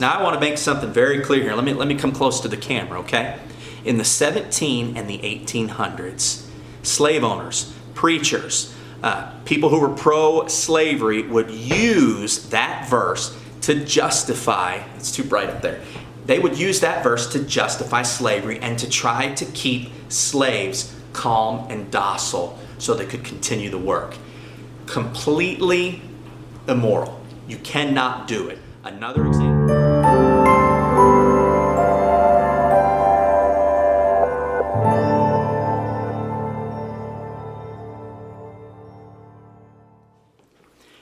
Now I want to make something very clear here. Let me come close to the camera, okay? In the 17 and the 1800s, slave owners, preachers, people who were pro-slavery would use that verse to justify, it's too bright up there, they would use that verse to justify slavery and to try to keep slaves calm and docile so they could continue the work. Completely immoral. You cannot do it. Another example.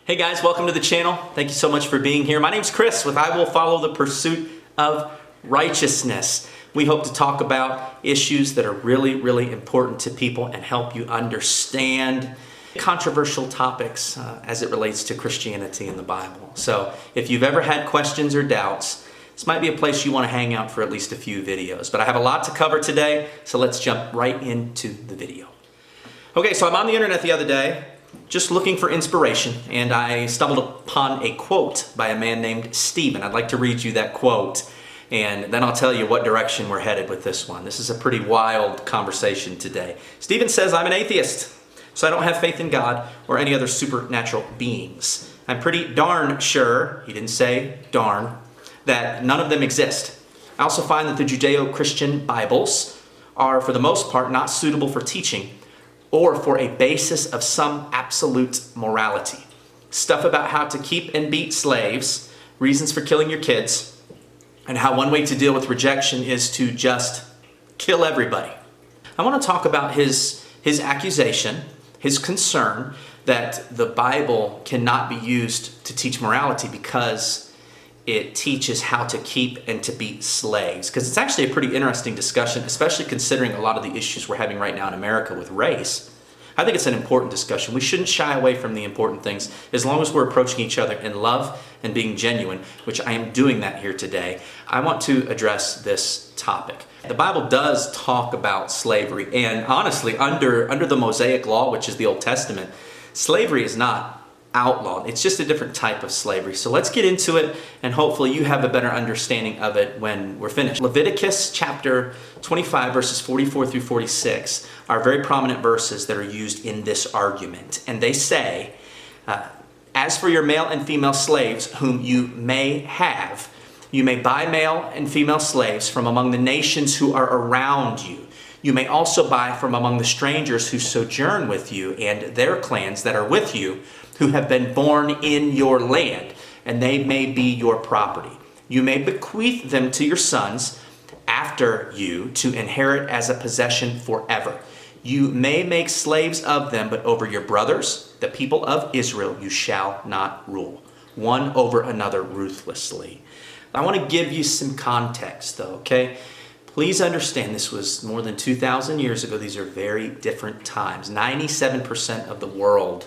Hey guys, welcome to the channel. Thank you so much for being here. My name's Chris with I Will Follow the Pursuit of Righteousness. We hope to talk about issues that are really important to people and help you understand controversial topics as it relates to Christianity and the Bible. So if you've ever had questions or doubts, this might be a place you want to hang out for at least a few videos. But I have a lot to cover today, so let's jump right into the video. Okay, so I'm on the internet the other day, just looking for inspiration, and I stumbled upon a quote by a man named Stephen. I'd like to read you that quote, and then I'll tell you what direction we're headed with this one. This is a pretty wild conversation today. Stephen says, "I'm an atheist, so I don't have faith in God or any other supernatural beings. I'm pretty darn sure," he didn't say darn, "that none of them exist. I also find that the Judeo-Christian Bibles are, for the most part, not suitable for teaching or for a basis of some absolute morality. Stuff about how to keep and beat slaves, reasons for killing your kids, and how one way to deal with rejection is to just kill everybody." I want to talk about his accusation, his concern that the Bible cannot be used to teach morality because it teaches how to keep and to beat slaves. Because it's actually a pretty interesting discussion, especially considering a lot of the issues we're having right now in America with race. I think it's an important discussion. We shouldn't shy away from the important things as long as we're approaching each other in love and being genuine, which I am doing that here today. I want to address this topic. The Bible does talk about slavery, and honestly, under the Mosaic law, which is the Old Testament, slavery is not outlawed. It's just a different type of slavery. So let's get into it, and hopefully you have a better understanding of it when we're finished. Leviticus chapter 25, verses 44 through 46 are very prominent verses that are used in this argument. And they say, "As for your male and female slaves whom you may have, you may buy male and female slaves from among the nations who are around you. You may also buy from among the strangers who sojourn with you and their clans that are with you, who have been born in your land, and they may be your property. You may bequeath them to your sons after you to inherit as a possession forever. You may make slaves of them, but over your brothers, the people of Israel, you shall not rule, one over another ruthlessly." I want to give you some context though, okay? Please understand this was more than 2,000 years ago. These are very different times. 97% of the world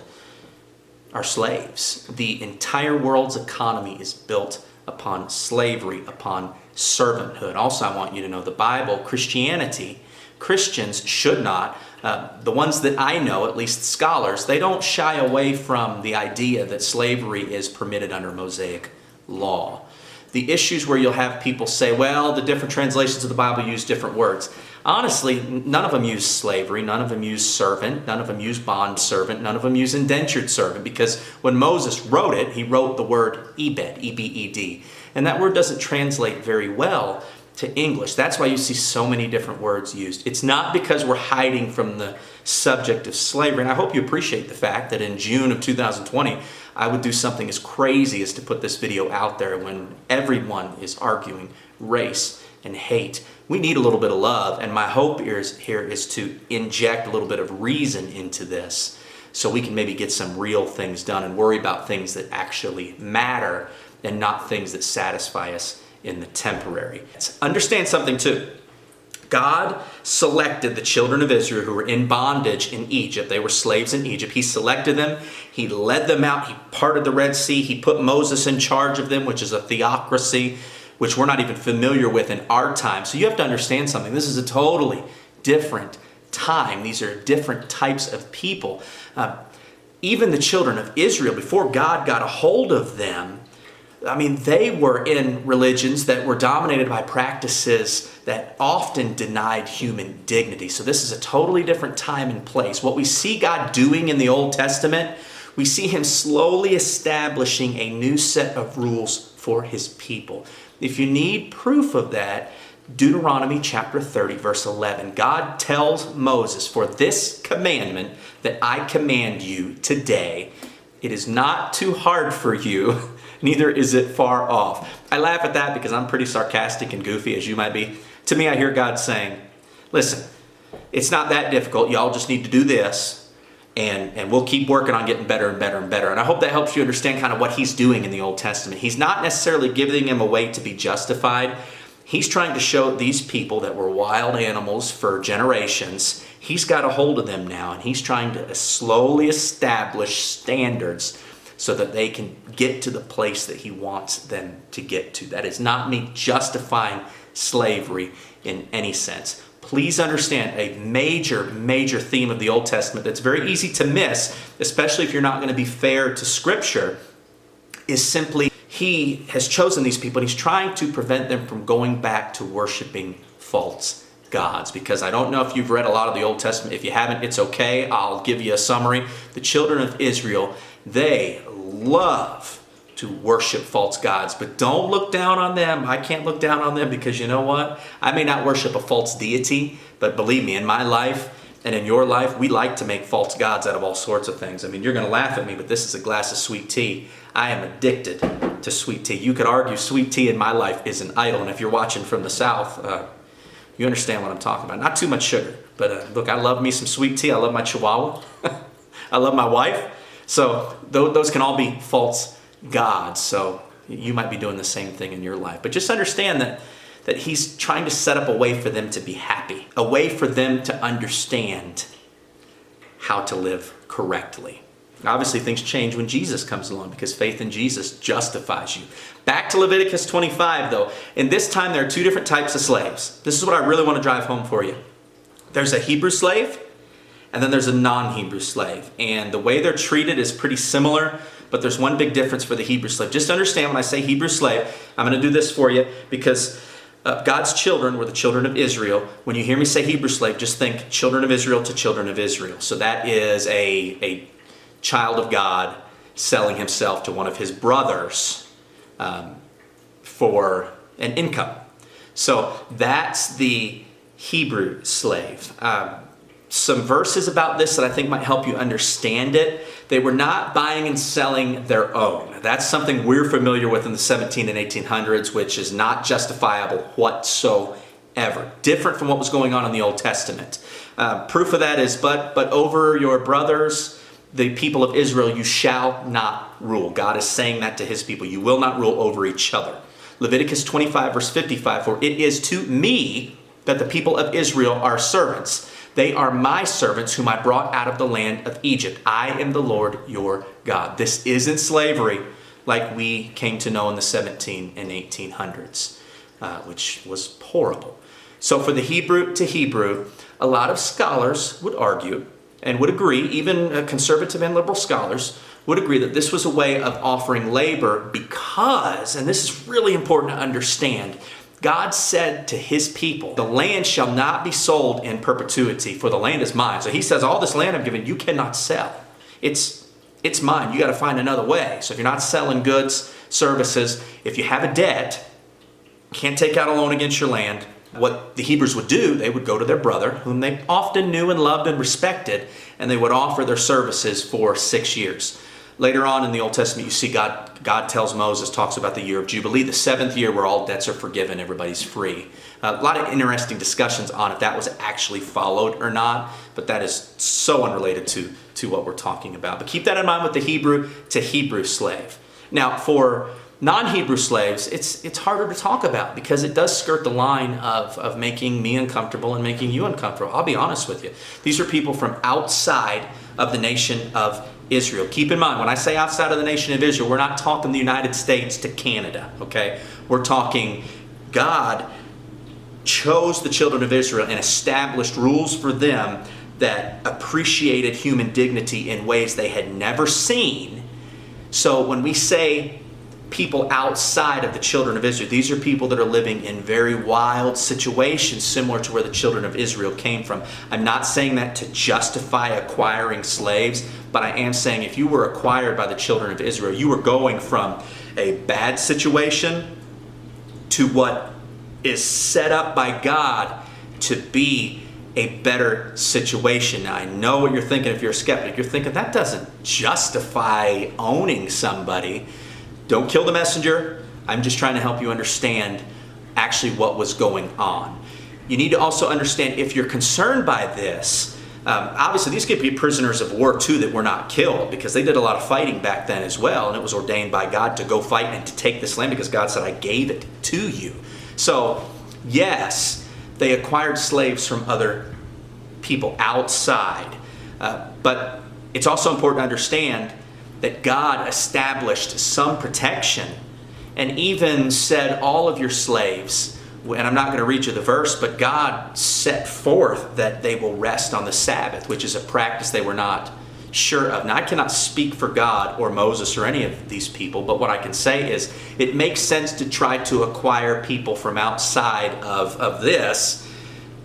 are slaves. The entire world's economy is built upon slavery, upon servanthood. Also, I want you to know the Bible, Christianity, Christians should not, the ones that I know, at least scholars, they don't shy away from the idea that slavery is permitted under Mosaic law. The issues where you'll have people say, well, the different translations of the Bible use different words. Honestly, none of them use slavery, none of them use servant, none of them use bond servant, none of them use indentured servant, because when Moses wrote it, he wrote the word ebed, E-B-E-D, and that word doesn't translate very well to English. That's why you see so many different words used. It's not because we're hiding from the subject of slavery, and I hope you appreciate the fact that in June of 2020, I would do something as crazy as to put this video out there when everyone is arguing race and hate. We need a little bit of love, and my hope here is to inject a little bit of reason into this so we can maybe get some real things done and worry about things that actually matter and not things that satisfy us in the temporary. Understand something too. God selected the children of Israel who were in bondage in Egypt. They were slaves in Egypt. He selected them. He led them out. He parted the Red Sea. He put Moses in charge of them, which is a theocracy, which we're not even familiar with in our time. So you have to understand something. This is a totally different time. These are different types of people. Even the children of Israel, before God got a hold of them, I mean, they were in religions that were dominated by practices that often denied human dignity. So this is a totally different time and place. What we see God doing in the Old Testament, we see him slowly establishing a new set of rules for his people. If you need proof of that, Deuteronomy chapter 30, verse 11. God tells Moses, "For this commandment that I command you today, it is not too hard for you, neither is it far off." I laugh at that because I'm pretty sarcastic and goofy, as you might be. To me, I hear God saying, listen, it's not that difficult. Y'all just need to do this, and we'll keep working on getting better and better and better. And I hope that helps you understand kind of what he's doing in the Old Testament. He's not necessarily giving them a way to be justified. He's trying to show these people that were wild animals for generations, he's got a hold of them now, and he's trying to slowly establish standards so that they can get to the place that he wants them to get to. That is not me justifying slavery in any sense. Please understand a major, major theme of the Old Testament that's very easy to miss, especially if you're not going to be fair to Scripture, is simply he has chosen these people and he's trying to prevent them from going back to worshiping false gods. Because I don't know if you've read a lot of the Old Testament. If you haven't, it's okay. I'll give you a summary. The children of Israel, they love to worship false gods, but don't look down on them. I can't look down on them because you know what? I may not worship a false deity, but believe me, in my life and in your life, we like to make false gods out of all sorts of things. I mean, you're going to laugh at me, but this is a glass of sweet tea. I am addicted to sweet tea. You could argue sweet tea in my life is an idol, and if you're watching from the South, you understand what I'm talking about. Not too much sugar, but look, I love me some sweet tea. I love my Chihuahua. I love my wife. So those can all be false gods. So you might be doing the same thing in your life. But just understand that he's trying to set up a way for them to be happy, a way for them to understand how to live correctly. Obviously, things change when Jesus comes along because faith in Jesus justifies you. Back to Leviticus 25, though. And this time, there are two different types of slaves. This is what I really want to drive home for you. There's a Hebrew slave, and then there's a non-Hebrew slave. And the way they're treated is pretty similar, but there's one big difference for the Hebrew slave. Just understand when I say Hebrew slave, I'm going to do this for you because God's children were the children of Israel. When you hear me say Hebrew slave, just think children of Israel to children of Israel. So that is a child of God selling himself to one of his brothers for an income. So that's the Hebrew slave. Some verses about this that I think might help you understand it. They were not buying and selling their own. That's something we're familiar with in the 17 and 1800s, which is not justifiable whatsoever. Different from what was going on in the Old Testament. Proof of that is, but over your brothers, the people of Israel, you shall not rule. God is saying that to his people. You will not rule over each other. Leviticus 25, verse 55, for it is to me that the people of Israel are servants. They are my servants whom I brought out of the land of Egypt. I am the Lord your God. This isn't slavery like we came to know in the 17 and 1800s, which was horrible. So for the Hebrew to Hebrew, a lot of scholars would argue and would agree, even conservative and liberal scholars would agree that this was a way of offering labor because, and this is really important to understand, God said to his people, the land shall not be sold in perpetuity, for the land is mine. So he says, all this land I've given, you cannot sell. It's mine. You got to find another way. So if you're not selling goods, services, if you have a debt, can't take out a loan against your land, what the Hebrews would do, they would go to their brother, whom they often knew and loved and respected, and they would offer their services for 6 years. Later on in the Old Testament, you see God tells Moses, talks about the year of Jubilee, the 7th year where all debts are forgiven, everybody's free. A lot of interesting discussions on if that was actually followed or not, but that is so unrelated to what we're talking about. But keep that in mind with the Hebrew to Hebrew slave. Now, for non-Hebrew slaves, it's harder to talk about because it does skirt the line of making me uncomfortable and making you uncomfortable. I'll be honest with you. These are people from outside of the nation of Israel. Keep in mind, when I say outside of the nation of Israel, we're not talking the United States to Canada, okay? We're talking God chose the children of Israel and established rules for them that appreciated human dignity in ways they had never seen. So when we say people outside of the children of Israel. These are people that are living in very wild situations similar to where the children of Israel came from. I'm not saying that to justify acquiring slaves, but I am saying if you were acquired by the children of Israel, you were going from a bad situation to what is set up by God to be a better situation. Now, I know what you're thinking if you're a skeptic. You're thinking that doesn't justify owning somebody. Don't kill the messenger. I'm just trying to help you understand actually what was going on. You need to also understand if you're concerned by this, obviously these could be prisoners of war too that were not killed, because they did a lot of fighting back then as well, and it was ordained by God to go fight and to take this land because God said, I gave it to you. So yes, they acquired slaves from other people outside, but it's also important to understand that God established some protection and even said all of your slaves, and I'm not going to read you the verse, but God set forth that they will rest on the Sabbath, which is a practice they were not sure of. Now, I cannot speak for God or Moses or any of these people, but what I can say is it makes sense to try to acquire people from outside of this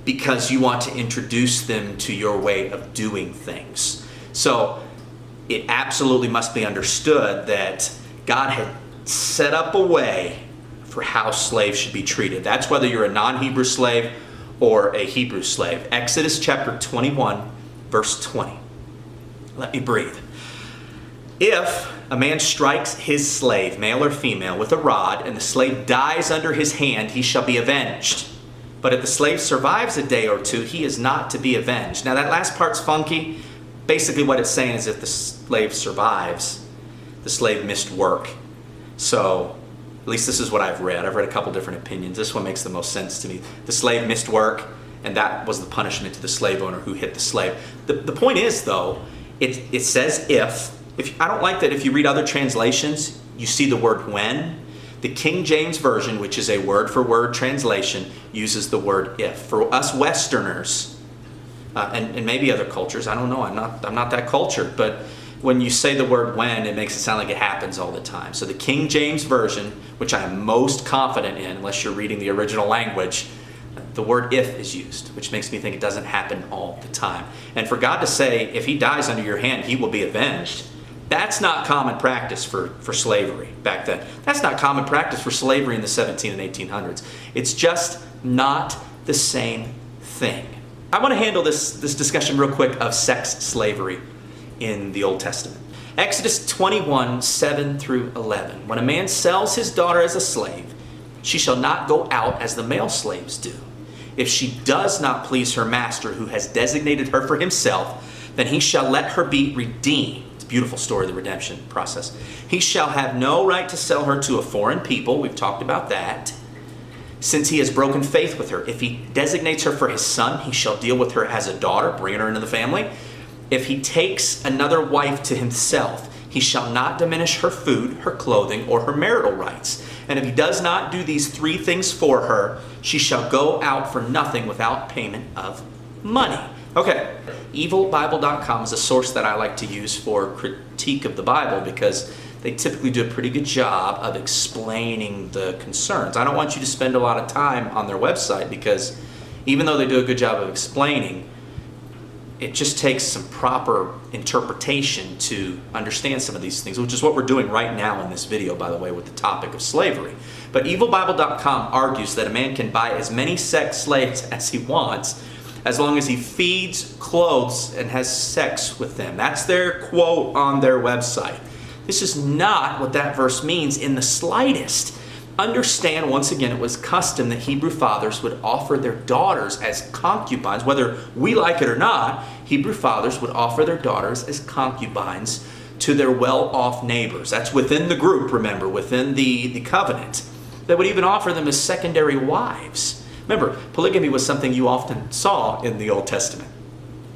because you want to introduce them to your way of doing things. So it absolutely must be understood that God had set up a way for how slaves should be treated. That's whether you're a non-Hebrew slave or a Hebrew slave. Exodus chapter 21, verse 20. Let me breathe. If a man strikes his slave, male or female, with a rod, and the slave dies under his hand, he shall be avenged. But if the slave survives a day or two, he is not to be avenged. Now that last part's funky. Basically what it's saying is if the slave survives, the slave missed work. So, at least this is what I've read. I've read a couple different opinions. This one makes the most sense to me. The slave missed work, and that was the punishment to the slave owner who hit the slave. The point is, though, it says if. I don't like that if you read other translations, you see the word when. The King James Version, which is a word-for-word translation, uses the word if. For us Westerners, and maybe other cultures, I don't know, I'm not that cultured, but when you say the word when, it makes it sound like it happens all the time. So the King James Version, which I am most confident in, unless you're reading the original language, the word if is used, which makes me think it doesn't happen all the time. And for God to say, if he dies under your hand, he will be avenged, that's not common practice for slavery back then. That's not common practice for slavery in the 17 and 1800s. It's just not the same thing. I want to handle this discussion real quick of sex slavery in the Old Testament. Exodus 21, 7 through 11. When a man sells his daughter as a slave, she shall not go out as the male slaves do. If she does not please her master who has designated her for himself, then he shall let her be redeemed. It's a beautiful story of the redemption process. He shall have no right to sell her to a foreign people. We've talked about that. Since he has broken faith with her. If he designates her for his son, he shall deal with her as a daughter, bringing her into the family. If he takes another wife to himself, he shall not diminish her food, her clothing, or her marital rights. And if he does not do these three things for her, she shall go out for nothing without payment of money. Okay, evilbible.com is a source that I like to use for critique of the Bible because they typically do a pretty good job of explaining the concerns. I don't want you to spend a lot of time on their website because even though they do a good job of explaining, it just takes some proper interpretation to understand some of these things, which is what we're doing right now in this video, by the way, with the topic of slavery. But evilbible.com argues that a man can buy as many sex slaves as he wants as long as he feeds, clothes, and has sex with them. That's their quote on their website. This is not what that verse means in the slightest. Understand, once again, it was custom that Hebrew fathers would offer their daughters as concubines. Whether we like it or not, Hebrew fathers would offer their daughters as concubines to their well-off neighbors. That's within the group, remember, within the covenant. They would even offer them as secondary wives. Remember, polygamy was something you often saw in the Old Testament.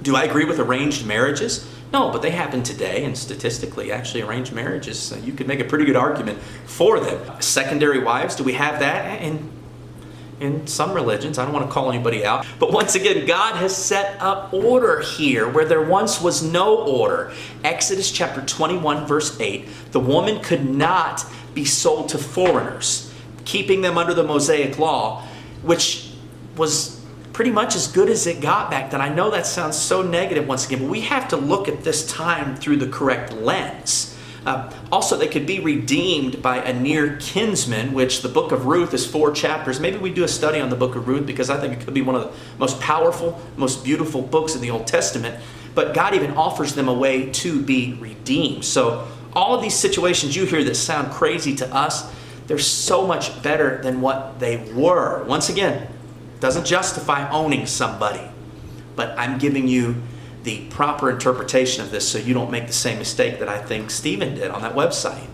Do I agree with arranged marriages? No, but they happen today, and statistically, actually, arranged marriages, you could make a pretty good argument for them. Secondary wives, do we have that in some religions? I don't want to call anybody out. But once again, God has set up order here where there once was no order. Exodus chapter 21, verse 8, the woman could not be sold to foreigners, keeping them under the Mosaic law, which was pretty much as good as it got back then. I know that sounds so negative once again, but we have to look at this time through the correct lens. Also, they could be redeemed by a near kinsman, which the book of Ruth is 4 chapters. Maybe we do a study on the book of Ruth because I think it could be one of the most powerful, most beautiful books in the Old Testament. But God even offers them a way to be redeemed. So all of these situations you hear that sound crazy to us, they're so much better than what they were. Once again, doesn't justify owning somebody, but I'm giving you the proper interpretation of this so you don't make the same mistake that I think Stephen did on that website.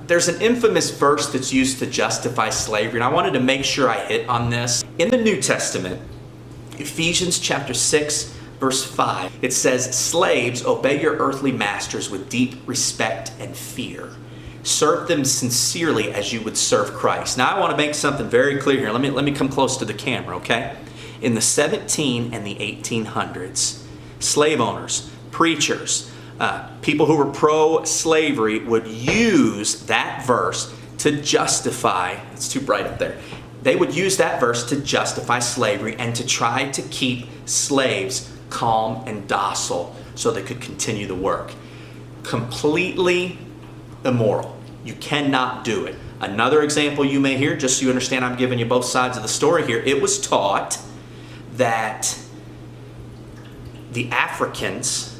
There's an infamous verse that's used to justify slavery, and I wanted to make sure I hit on this. In the New Testament, Ephesians chapter 6, verse 5, it says, "Slaves, obey your earthly masters with deep respect and fear. Serve them sincerely as you would serve Christ." Now I want to make something very clear here. Let me come close to the camera, okay? In the 17 and the 1800s, slave owners, preachers, people who were pro-slavery would use that verse to justify, it's too bright up there, they would use that verse to justify slavery and to try to keep slaves calm and docile so they could continue the work. Completely immoral. You cannot do it. Another example you may hear, just so you understand I'm giving you both sides of the story here, it was taught that the Africans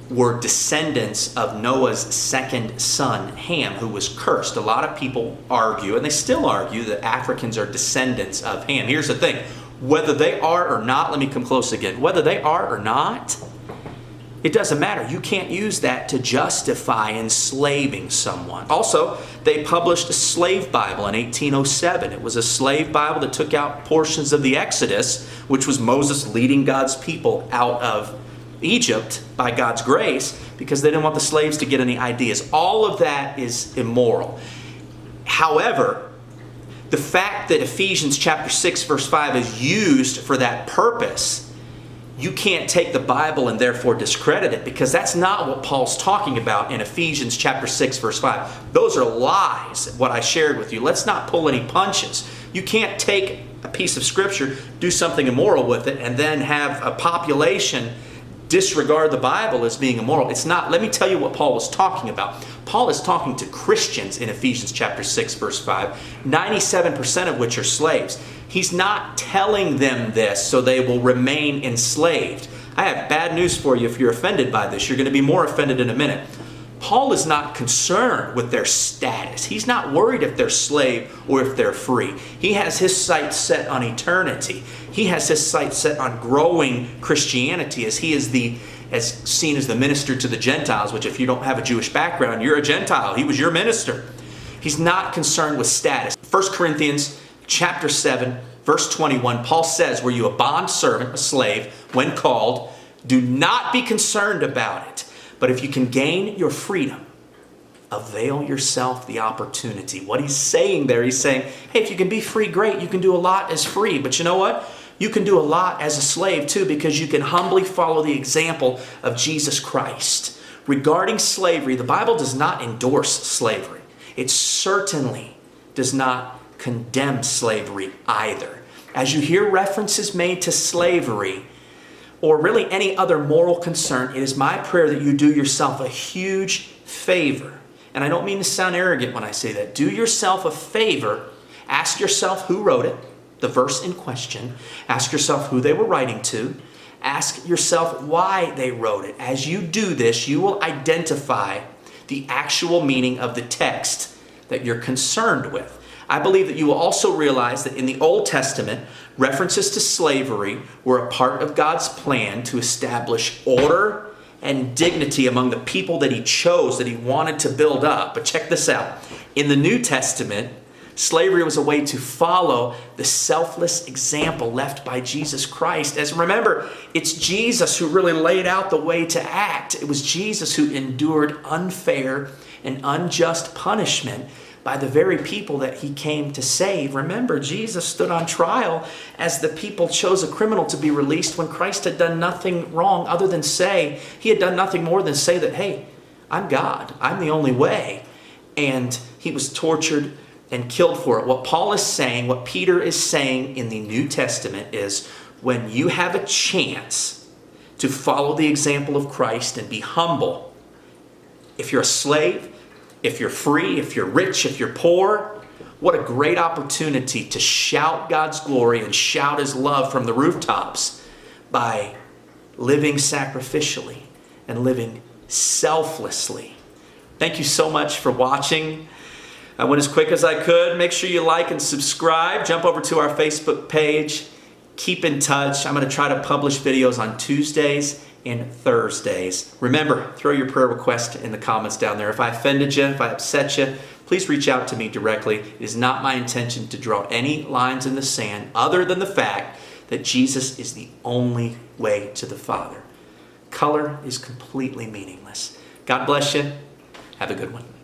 were descendants of Noah's second son, Ham, who was cursed. A lot of people argue, and they still argue, that Africans are descendants of Ham. Here's the thing. Whether they are or not, let me come close again. Whether they are or not, it doesn't matter. You can't use that to justify enslaving someone. Also, they published a slave Bible in 1807. It was a slave Bible that took out portions of the Exodus, which was Moses leading God's people out of Egypt by God's grace because they didn't want the slaves to get any ideas. All of that is immoral. However, the fact that Ephesians chapter 6 verse 5 is used for that purpose, you can't take the Bible and therefore discredit it, because that's not what Paul's talking about in Ephesians chapter 6 verse 5. Those are lies, what I shared with you. Let's not pull any punches. You can't take a piece of scripture, do something immoral with it, and then have a population disregard the Bible as being immoral. It's not. Let me tell you what Paul was talking about. Paul is talking to Christians in Ephesians chapter 6 verse 5, 97% of which are slaves. He's not telling them this so they will remain enslaved. I have bad news for you if you're offended by this. You're going to be more offended in a minute. Paul is not concerned with their status. He's not worried if they're slave or if they're free. He has his sights set on eternity. He has his sights set on growing Christianity, as he is as seen as the minister to the Gentiles, which if you don't have a Jewish background, you're a Gentile. He was your minister. He's not concerned with status. 1 Corinthians chapter 7, verse 21, Paul says, "Were you a bondservant, a slave, when called, do not be concerned about it. But if you can gain your freedom, avail yourself the opportunity." What he's saying there, he's saying, hey, if you can be free, great. You can do a lot as free. But you know what? You can do a lot as a slave too, because you can humbly follow the example of Jesus Christ. Regarding slavery, the Bible does not endorse slavery. It certainly does not condemn slavery either. As you hear references made to slavery, or really any other moral concern, it is my prayer that you do yourself a huge favor. And I don't mean to sound arrogant when I say that. Do yourself a favor. Ask yourself who wrote it, the verse in question. Ask yourself who they were writing to. Ask yourself why they wrote it. As you do this, you will identify the actual meaning of the text that you're concerned with. I believe that you will also realize that in the Old Testament, references to slavery were a part of God's plan to establish order and dignity among the people that he chose, that he wanted to build up. But check this out. In the New Testament, slavery was a way to follow the selfless example left by Jesus Christ. As remember, it's Jesus who really laid out the way to act. It was Jesus who endured unfair and unjust punishment by the very people that he came to save. Remember, Jesus stood on trial as the people chose a criminal to be released when Christ had done nothing wrong other than say, he had done nothing more than say that, hey, I'm God. I'm the only way. And He was tortured and killed for it. What Paul is saying, what Peter is saying in the New Testament is, when you have a chance to follow the example of Christ and be humble, if you're a slave, if you're free, if you're rich, if you're poor, what a great opportunity to shout God's glory and shout His love from the rooftops by living sacrificially and living selflessly. Thank you so much for watching. I went as quick as I could. Make sure you like and subscribe. Jump over to our Facebook page. Keep in touch. I'm going to try to publish videos on Tuesdays and Thursdays. Remember, throw your prayer request in the comments down there. If I offended you, if I upset you, please reach out to me directly. It is not my intention to draw any lines in the sand other than the fact that Jesus is the only way to the Father. Color is completely meaningless. God bless you. Have a good one.